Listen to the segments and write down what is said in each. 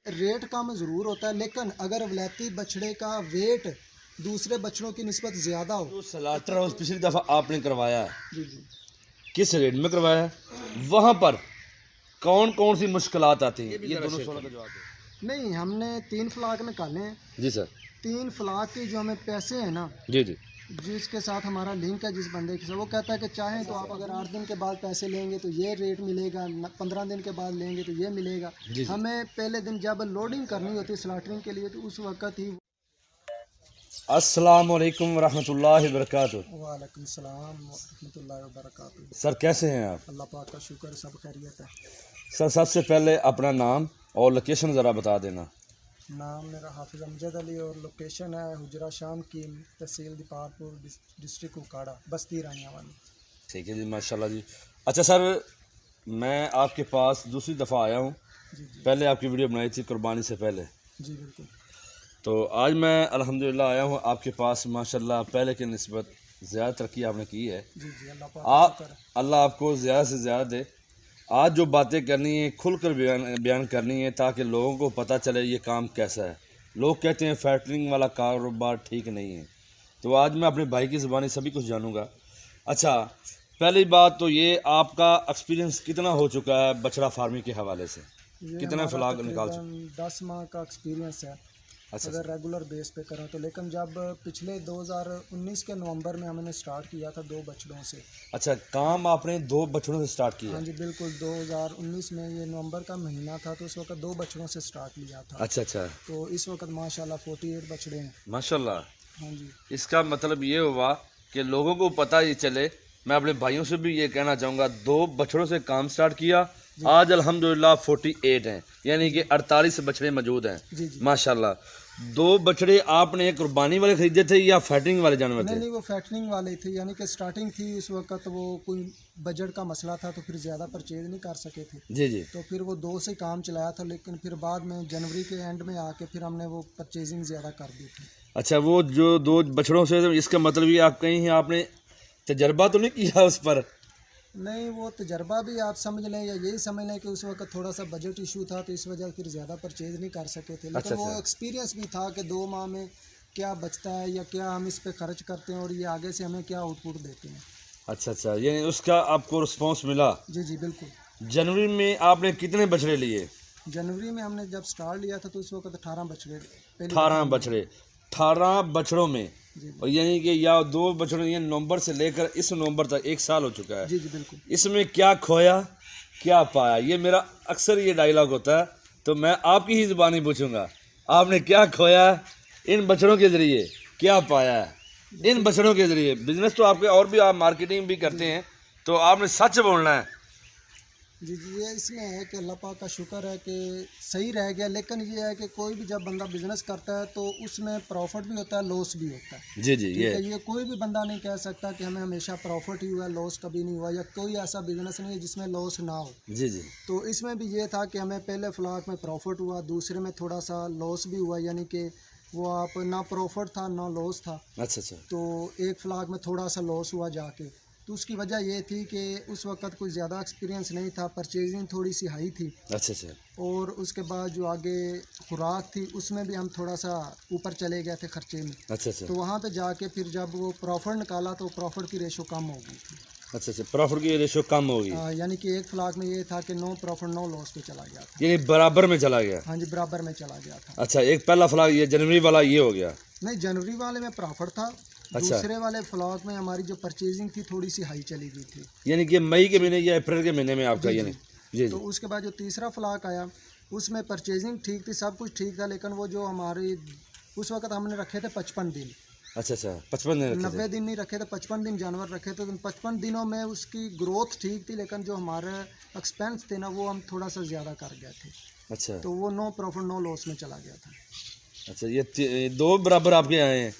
Rate कम ज़रूर होता है, लेकिन अगर वलैती बछड़े का वेट दूसरे बछड़ों की निस्बत ज़्यादा हो। जो स्लॉटर हाउस पिछली दफ़ा आपने करवाया है, जी जी। किस रेट में करवाया है, वहाँ पर कौन कौन सी मुश्किलात आती हैं, ये दोनों सवालों का जवाब दें। नहीं, हमने 3 फ्लाक निकाले हैं। जी सर। 3 फ्लाक के जो हमें पैसे हैं ना, जी जी। जिसके साथ हमारा लिंक है, जिस बंदे के साथ, वो कहता है कि चाहें तो आप अगर 8 दिन के बाद पैसे लेंगे तो ये रेट मिलेगा, 15 दिन के बाद लेंगे तो ये मिलेगा। जी। हमें पहले दिन जब लोडिंग करनी होती है स्लॉटरिंग के लिए, तो उस वक्त ही। अस्सलाम वालेकुम वरहमतुल्लाहि वबरकातुहू। वालेकुम सलाम रहमतुल्लाहि व बरकातुहू। सर कैसे हैं आप? अल्लाह पाक का शुक्र, सब खैरियत है। सर सबसे पहले अपना नाम और लोकेशन ज़रा बता देना। नाम मेरा हाफिज़ अमजद अली और लोकेशन है हुजरा शाम की, तहसील दीपारपुर, डिस्ट्रिक्ट उकाड़ा, बस्ती रानियावानी। ठीक है जी, माशाल्लाह जी। अच्छा सर, मैं आपके पास दूसरी दफ़ा आया हूँ। जी जी। पहले आपकी वीडियो बनाई थी कुर्बानी से पहले, जी बिल्कुल। तो आज मैं अल्हम्दुलिल्लाह आया हूँ आपके पास। माशाल्लाह पहले की निस्बत ज़्यादा तरक्की आपने की है। जी जी, अल्लाह पाक का शुक्र है। अल्लाह आपको ज़्यादा से ज़्यादा दे। आज जो बातें करनी है खुलकर बयान करनी है, ताकि लोगों को पता चले ये काम कैसा है। लोग कहते हैं फैक्टरिंग वाला कारोबार ठीक नहीं है, तो आज मैं अपने भाई की ज़ुबानी सभी कुछ जानूँगा। अच्छा, पहली बात तो ये, आपका एक्सपीरियंस कितना हो चुका है बछड़ा फार्मिंग के हवाले से? ये कितना हमारा फ्लाग निकाल चुके? तकरीबन 10 माह का एक्सपीरियंस है। अच्छा अगर रेगुलर बेस पे करें तो, लेकिन जब पिछले 2019 के नवंबर में हमने स्टार्ट किया था 2 बछड़ों से। अच्छा, काम आपने 2 बछड़ों से स्टार्ट किया? हाँ जी बिल्कुल, 2019 में ये नवंबर का महीना था, तो उस वक्त 2 बछड़ों से स्टार्ट लिया था। अच्छा अच्छा, तो इस वक्त माशाल्लाह 48 बछड़े हैं। माशाल्लाह। हाँ जी। इसका मतलब ये हुआ कि लोगों को पता ही चले। मैं अपने भाइयों से भी ये कहना चाहूँगा, 2 बछड़ों से काम स्टार्ट किया, आज अल्हम्दुलिल्लाह 48 हैं, यानी कि 48 बछड़े मौजूद हैं। जी जी। माशाल्लाह। 2 बछड़े आपने कुर्बानी वाले खरीदे थे या फैटरिंग वाले जानवर नहीं थे? नहीं, वो फैटनिंग वाले थे, यानी कि स्टार्टिंग थी उस वक्त, वो कोई बजट का मसला था, तो फिर ज़्यादा परचेज नहीं कर सके थे। जी जी। तो फिर वो 2 से काम चलाया था, लेकिन फिर बाद में जनवरी के एंड में आके फिर हमने वो परचेजिंग ज़्यादा कर दी थी। अच्छा, वो जो 2 बछड़ों से, इसका मतलब ये आप कहीं आपने तजर्बा तो नहीं किया उस पर? नहीं, वो तजर्बा भी आप समझ लें या यही समझ लें कि उस वक्त थोड़ा सा बजट इशू था, तो इस वजह फिर ज़्यादा परचेज नहीं कर सके थे। लेकिन अच्छा, वो अच्छा। एक्सपीरियंस भी था कि 2 माह में क्या बचता है या क्या हम इस पे खर्च करते हैं और ये आगे से हमें क्या आउटपुट देते हैं। अच्छा अच्छा, यानी उसका आपको रिस्पॉन्स मिला। जी जी बिल्कुल। जनवरी में आपने कितने बछड़े लिए? जनवरी में हमने जब स्टार्ट लिया था तो उस वक्त 18 बछड़े, पहली 18 बछड़े। 18 बछड़ों में, जी और यानी कि या 2 बछड़ों, ये नवंबर से लेकर इस नवंबर तक 1 साल हो चुका है। जी जी बिल्कुल। इसमें क्या खोया क्या पाया, ये मेरा अक्सर ये डायलॉग होता है, तो मैं आपकी ही ज़ुबानी पूछूंगा, आपने क्या खोया इन बछड़ों के ज़रिए, क्या पाया है इन बछड़ों के ज़रिए? बिजनेस तो आपके और भी, आप मार्केटिंग भी करते हैं, तो आपने सच बोलना है। जी जी, ये इसमें है कि अल्लाह पाक का शुक्र है कि सही रह गया, लेकिन ये है कि कोई भी जब बंदा बिज़नेस करता है तो उसमें प्रॉफिट भी होता है, लॉस भी होता है। जी जी। ठीक है, ये कोई भी बंदा नहीं कह सकता कि हमें हमेशा प्रॉफिट ही हुआ, लॉस कभी नहीं हुआ, या कोई ऐसा बिज़नेस नहीं है जिसमें लॉस ना हो। जी जी। तो इसमें भी ये था कि हमें पहले फ्लाक में प्रॉफिट हुआ, दूसरे में थोड़ा सा लॉस भी हुआ, यानी कि वो आप ना प्रॉफिट था ना लॉस था। अच्छा अच्छा। तो एक फ्लाक में थोड़ा सा लॉस हुआ जाके, तो उसकी वजह ये थी कि उस वक्त कोई ज़्यादा एक्सपीरियंस नहीं था, परचेजिंग थोड़ी सी हाई थी, अच्छा अच्छा। और उसके बाद जो आगे खुराक थी उसमें भी हम थोड़ा सा ऊपर चले गए थे खर्चे में। अच्छा अच्छा। तो वहाँ पे जाके फिर जब वो प्रॉफिट निकाला तो प्रॉफिट की रेशो कम हो गई थी। अच्छा अच्छा, प्रॉफिट की रेशो कम होगी, यानी कि एक फ्लाक में ये था कि 9 प्रॉफिट 9 लॉस पे चला गया था। यानी बराबर में चला गया। हाँ जी, बराबर में चला गया था। अच्छा, एक पहला फ्लाग ये जनवरी वाला ये हो गया। नहीं, जनवरी वाले में प्रॉफिट था। अच्छा। दूसरे वाले फ्लाक में हमारी जो परचेजिंग थी थोड़ी सी हाई चली गई थी, यानी कि मई के महीने या अप्रैल के महीने में आपका, जी यानी जी। जी तो जी। उसके बाद जो तीसरा फ्लाक आया उसमें परचेजिंग ठीक थी, सब कुछ ठीक था, लेकिन वो जो हमारी उस वक्त हमने रखे थे 55 दिन, अच्छा अच्छा, 55 दिन रखे 90 थे। दिन नहीं रखे थे, 55 दिन जानवर रखे थे। तो 55 दिनों में उसकी ग्रोथ ठीक थी, लेकिन जो हमारे एक्सपेंस थे ना वो हम थोड़ा सा ज़्यादा कर गए थे, अच्छा तो वो 9 प्रॉफिट 9 लॉस में चला गया था। अच्छा, ये 2 बराबर आपके आए हैं,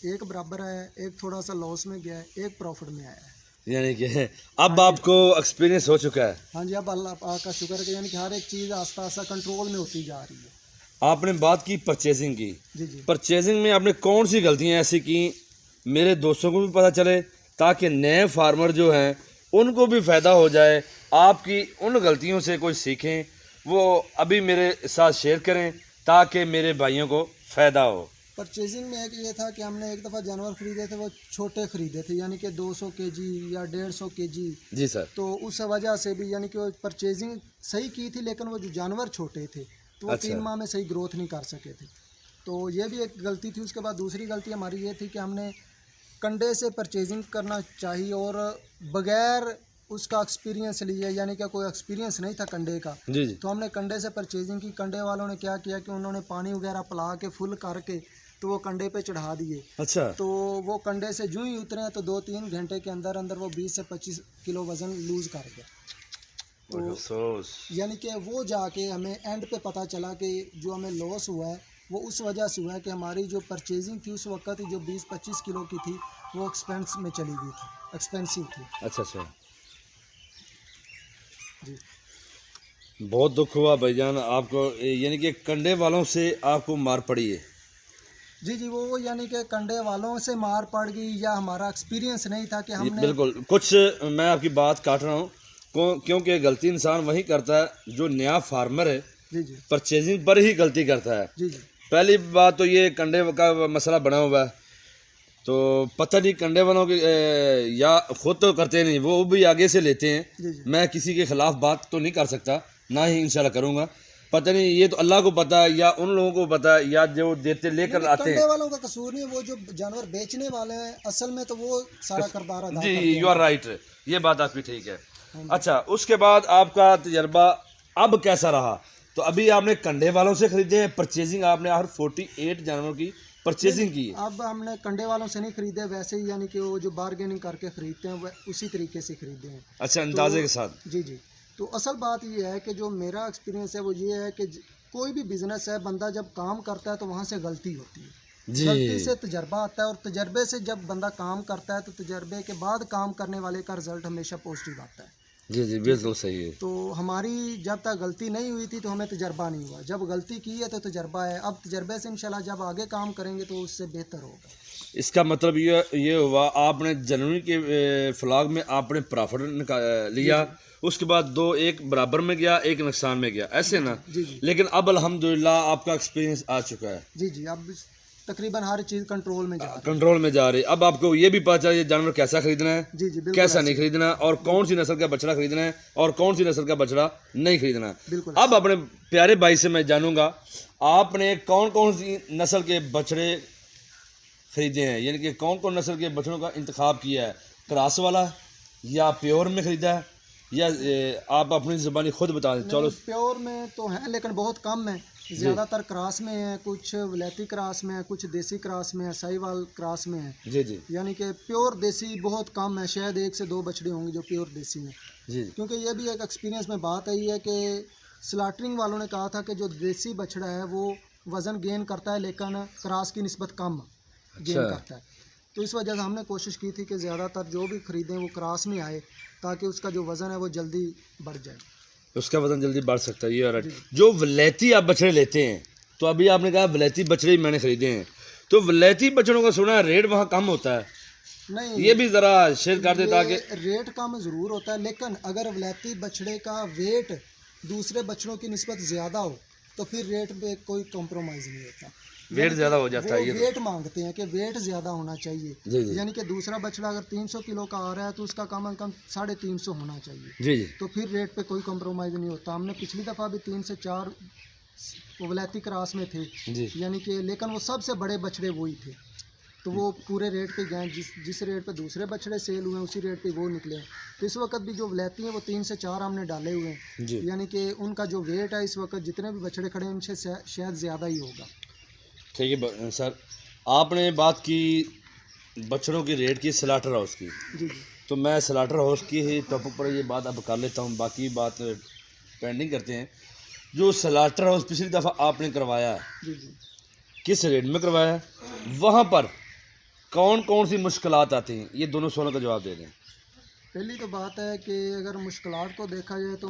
एक बराबर है, एक थोड़ा सा लॉस में गया है, एक प्रॉफिट में आया है। यानी कि अब आपको एक्सपीरियंस हो चुका है। हाँ जी, अब अल्लाह पाक का शुक्र है कि यानी कि हर एक चीज़ आस्ता आस्ता कंट्रोल में होती जा रही है। आपने बात की परचेजिंग की, जी जी। परचेजिंग में आपने कौन सी गलतियां ऐसी की, मेरे दोस्तों को भी पता चले, ताकि नए फार्मर जो हैं उनको भी फ़ायदा हो जाए, आपकी उन गलतियों से कोई सीखें, वो अभी मेरे साथ शेयर करें ताकि मेरे भाइयों को फ़ायदा हो। परचेजिंग में एक ये था कि हमने एक दफ़ा जानवर खरीदे थे, वो छोटे खरीदे थे, यानी कि 200 केजी या 150 केजी। जी सर। तो उस वजह से भी यानी कि वो परचेजिंग सही की थी, लेकिन वो जो जानवर छोटे थे तो वो अच्छा। 3 माह में सही ग्रोथ नहीं कर सके थे। तो ये भी एक गलती थी। उसके बाद दूसरी गलती हमारी ये थी कि हमने कंडे से परचेजिंग करना चाहिए और बगैर उसका एक्सपीरियंस लिए, यानी कि कोई एक्सपीरियंस नहीं था कंडे का, जी जी। तो हमने कंडे से परचेजिंग की। कंडे वालों ने क्या किया कि उन्होंने पानी वगैरह पिला के फुल करके तो वो कंडे पे चढ़ा दिए। अच्छा। तो वो कंडे से जूं ही उतरे तो 2-3 घंटे के अंदर अंदर वो 20 से 25 किलो वज़न लूज़ कर गया। तो अफसोस। यानी कि वो जाके हमें एंड पे पता चला कि जो हमें लॉस हुआ है वो उस वजह से हुआ है कि हमारी जो परचेजिंग थी उस वक्त जो 20-25 किलो की थी वो एक्सपेंस में चली गई थी, एक्सपेंसिव थी। अच्छा अच्छा। जी बहुत दुख हुआ भाईजान आपको, यानी कि कंडे वालों से आपको मार पड़ी है। जी जी, वो यानी कि कंडे वालों से मार पड़ गई या हमारा एक्सपीरियंस नहीं था कि ये हमने। बिल्कुल कुछ, मैं आपकी बात काट रहा हूँ क्योंकि गलती इंसान वही करता है जो नया फार्मर है, जी जी परचेजिंग पर ही गलती करता है। जी जी पहली बात तो ये कंडे का मसला बना हुआ है, तो पता नहीं कंडे वालों के या खुद तो करते नहीं, वो भी आगे से लेते हैं। जी जी। मैं किसी के खिलाफ बात तो नहीं कर सकता, ना ही इंशाल्लाह करूँगा। पता नहीं, ये तो अल्लाह को पता है या उन लोगों को पता है या जो देते लेकर आते कंडे हैं। वालों का कसूर नहीं है, वो जो जानवर बेचने वाले हैं असल में तो वो सारा किरदार अदा जी करते यू हैं। आर राइट, ये बात आपकी ठीक है। हाँ जी। अच्छा, उसके बाद आपका तजर्बा अब कैसा रहा? तो अभी आपने कंडे वालों से खरीदे हैं, परचेजिंग आपने हर 48 जानवरों की परचेजिंग की है। अब हमने कंडे वालों से नहीं खरीदे, वैसे ही यानी कि वो जो बार्गेनिंग करके खरीदते हैं वह उसी तरीके से खरीदे हैं। अच्छा, अंदाजे के साथ। जी जी। तो असल बात ये है कि जो मेरा एक्सपीरियंस है वो ये है कि कोई भी बिजनेस है, बंदा जब काम करता है तो वहाँ से गलती होती है। जी गलती से तजर्बा आता है और तजर्बे से जब बंदा काम करता है तो तजर्बे के बाद काम करने वाले का रिजल्ट हमेशा पॉजिटिव आता है। जी जी, बिल्कुल सही है। तो हमारी जब तक गलती नहीं हुई थी तो हमें तजर्बा नहीं हुआ, जब गलती की है तो तजर्बा है। अब तजर्बे से इंशाल्लाह जब आगे काम करेंगे तो उससे बेहतर होगा। इसका मतलब ये हुआ आपने जनवरी के फ्लॉग में आपने प्रॉफिट लिया, उसके बाद दो, एक बराबर में गया, एक नुकसान में गया, ऐसे ना। जी जी लेकिन अब अल्हम्दुलिल्लाह आपका एक्सपीरियंस आ चुका है, जी जी। अब तकरीबन हर चीज़ कंट्रोल में जा रही कंट्रोल में जा रही है। अब आपको ये भी पता चला ये जानवर कैसा खरीदना है, है। जी जी बिल्कुल कैसा ऐसे। नहीं खरीदना, और कौन सी नस्ल का बछड़ा खरीदना है और कौन सी नस्ल का बछड़ा नहीं खरीदना है। बिल्कुल अब अपने प्यारे भाई से मैं जानूंगा आपने कौन कौन सी नस्ल के बछड़े खरीदे हैं, यानी कि कौन कौन नस्ल के बछड़ों का इंतखाब किया है, क्रॉस वाला या प्योर में खरीदा है, या आप अपनी ज़बानी खुद बता दें। चलो, प्योर में तो हैं लेकिन बहुत कम है, ज़्यादातर क्रॉस में है, कुछ वलैती क्रॉस में है, कुछ देसी क्रॉस में है, साहिवाल क्रॉस में है। जी जी यानी कि प्योर देसी बहुत कम है, शायद 1 से 2 बछड़े होंगे जो प्योर देसी हैं। जी क्योंकि ये भी एक एक्सपीरियंस में बात आई है कि स्लाटरिंग वालों ने कहा था कि जो देसी बछड़ा है वो वज़न गेन करता है लेकिन क्रॉस की निस्बत कम गेन अच्छा। करता है। तो इस वजह से हमने कोशिश की थी कि ज़्यादातर जो भी ख़रीदें वो क्रॉस में आए ताकि उसका जो वज़न है वो जल्दी बढ़ जाए। उसका वजन जल्दी बढ़ सकता है, ये और जो वलैती आप बछड़े लेते हैं, तो अभी आपने कहा वलैती बछड़े ही मैंने खरीदे हैं, तो वलैती बछड़ों का सुना है रेट वहाँ कम होता है, नहीं, ये भी ज़रा शेयर कर दे ताकि। रेट कम ज़रूर होता है, लेकिन अगर वलैती बछड़े का वेट दूसरे बछड़ों की निस्बत ज़्यादा हो तो फिर रेट पे कोई कॉम्प्रोमाइज़ नहीं होता। वेट ज़्यादा हो जाता है, ये वेट मांगते हैं कि वेट ज़्यादा होना चाहिए। जी जी यानी कि दूसरा बछड़ा अगर 300 किलो का आ रहा है तो उसका कम से कम 350 होना चाहिए। जी जी तो फिर रेट पे कोई कॉम्प्रोमाइज़ नहीं होता। हमने पिछली दफ़ा भी 3 से 4 वलैती क्रॉस में थे, जी। यानी कि लेकिन वो सबसे बड़े बछड़े वही थे, तो वो पूरे रेट पे गए। जिस रेट पे दूसरे बछड़े सेल हुए हैं उसी रेट पे वो निकले हैं। तो इस वक्त भी जो वलैती हैं वो 3 से 4 हमने डाले हुए हैं, जी। यानी कि उनका जो वेट है इस वक्त जितने भी बछड़े खड़े हैं उनसे शायद ज़्यादा ही होगा। ठीक है सर, आपने बात की बछड़ों की रेट की स्लाटर हाउस की, जी जी तो मैं स्लाटर हाउस की ही टॉपिक पर ये बात अब कर लेता हूँ, बाकी बात पेंडिंग करते हैं। जो स्लाटर हाउस पिछली दफ़ा आपने करवाया है, जी जी किस रेट में करवाया है, वहाँ पर कौन कौन सी मुश्किलात आती हैं, ये दोनों सवालों का जवाब दे दें। पहली तो बात है कि अगर मुश्किलात को देखा जाए तो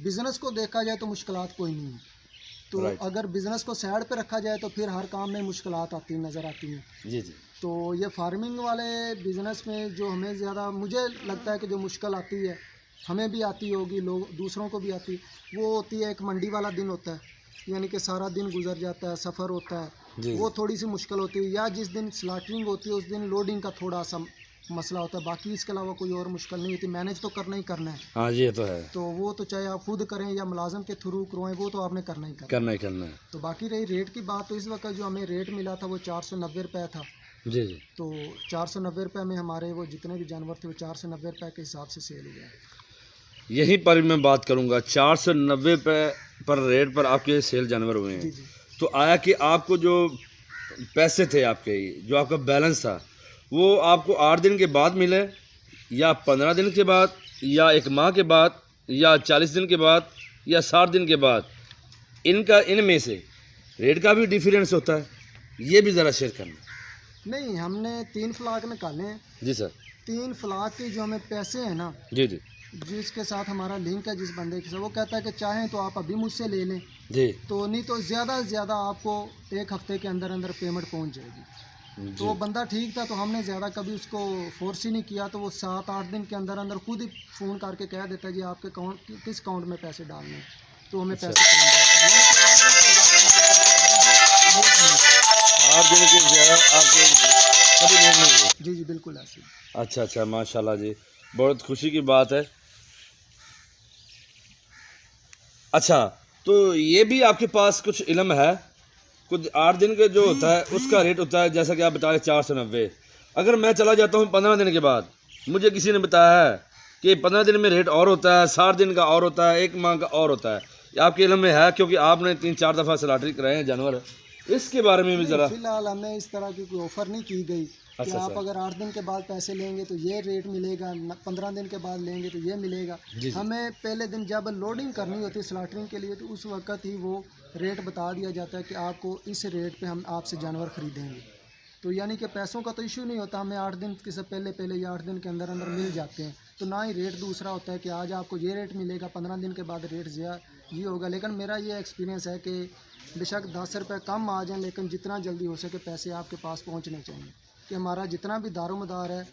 बिज़नेस को देखा जाए तो मुश्किलात कोई नहीं है। तो अगर बिज़नेस को साइड पे रखा जाए तो फिर हर काम में मुश्किलात नज़र आती हैं। जी जी तो ये फार्मिंग वाले बिज़नेस में जो हमें ज़्यादा मुझे लगता है कि जो मुश्किल आती है हमें भी आती होगी, लोग दूसरों को भी आती, वो होती है एक मंडी वाला दिन होता है, यानी कि सारा दिन गुजर जाता है, सफ़र होता है, जी वो थोड़ी सी मुश्किल होती है, या जिस दिन स्लाटरिंग होती है उस दिन लोडिंग का थोड़ा सा मसला होता है, बाकी इसके अलावा कोई और मुश्किल नहीं होती, मैनेज तो करना ही करना है। हाँ, ये तो है, तो वो तो चाहे आप खुद करें या मुलाजम के थ्रू करवाएं, वो तो आपने करना ही करना। करना ही करना है। तो बाकी रही रेट की बात, तो इस वक्त जो हमें रेट मिला था वो 490 रुपये था। जी जी। तो 490 रुपये में हमारे वो जितने भी जानवर थे वो 490 रुपये के हिसाब से सेल हुए। यहीं पर मैं बात करूँगा, 490 पर रेट पर आपके सेल जानवर हुए हैं। जी जी। तो आया कि आपको जो पैसे थे आपके, जो आपका बैलेंस था, वो आपको 8 दिन के बाद मिले, या 15 दिन के बाद, या 1 माह के बाद, या 40 दिन के बाद, या 60 दिन के बाद? इनमें से रेट का भी डिफरेंस होता है, ये भी ज़रा शेयर करना। नहीं, हमने 3 फ्लाक निकाले हैं। जी सर। 3 फ्लाक के जो हमें पैसे हैं ना, जी जी। जिसके साथ हमारा लिंक है जिस बंदे के साथ, वो कहता है कि चाहें तो आप अभी मुझसे ले लें, जी तो नहीं तो ज़्यादा से ज़्यादा आपको 1 हफ्ते के अंदर अंदर पेमेंट पहुंच जाएगी। तो वो बंदा ठीक था, तो हमने ज़्यादा कभी उसको फोर्स ही नहीं किया, तो वो 7-8 दिन के अंदर अंदर खुद ही फ़ोन करके कह देता है जी आपके किस अकाउंट में पैसे डालने हैं, तो हमें पैसे पहुंच जाते हैं। 8 दिन के ज़्यादा आपके कभी लेट नहीं हुए? जी जी, बिल्कुल ऐसे। अच्छा अच्छा, माशाल्लाह जी, बहुत खुशी की बात है। अच्छा, तो ये भी आपके पास कुछ इल्म है, कुछ 8 दिन के जो होता है उसका रेट होता है, जैसा कि आप बता रहे 490। अगर मैं चला जाता हूँ 15 दिन के बाद, मुझे किसी ने बताया है कि 15 दिन में रेट और होता है, 60 दिन का और होता है, 1 माह का और होता है। ये आपके इल्म में है, क्योंकि आपने 3-4 दफ़ा स्लॉटरी कराए हैं जानवर, इसके बारे में भी ज़रा। फिलहाल हमें इस तरह की कोई ऑफ़र नहीं की गई कि अच्छा आप अच्छा। अगर 8 दिन के बाद पैसे लेंगे तो ये रेट मिलेगा, 15 दिन के बाद लेंगे तो ये मिलेगा। जी जी। हमें पहले दिन जब लोडिंग करनी होती है स्लॉटरिंग के लिए, तो उस वक्त ही वो रेट बता दिया जाता है कि आपको इस रेट पे हम आपसे जानवर ख़रीदेंगे। तो यानी कि पैसों का तो इशू नहीं होता, हमें 8 दिन के से पहले या 8 दिन के अंदर अंदर मिल जाते हैं। तो ना ही रेट दूसरा होता है कि आज आपको ये रेट मिलेगा, 15 दिन के बाद रेट ये होगा। लेकिन मेरा ये एक्सपीरियंस है कि बेशक 10 रुपये कम आ जाएं, लेकिन जितना जल्दी हो सके पैसे आपके पास पहुंचने चाहिए, कि हमारा जितना भी दारोमदार है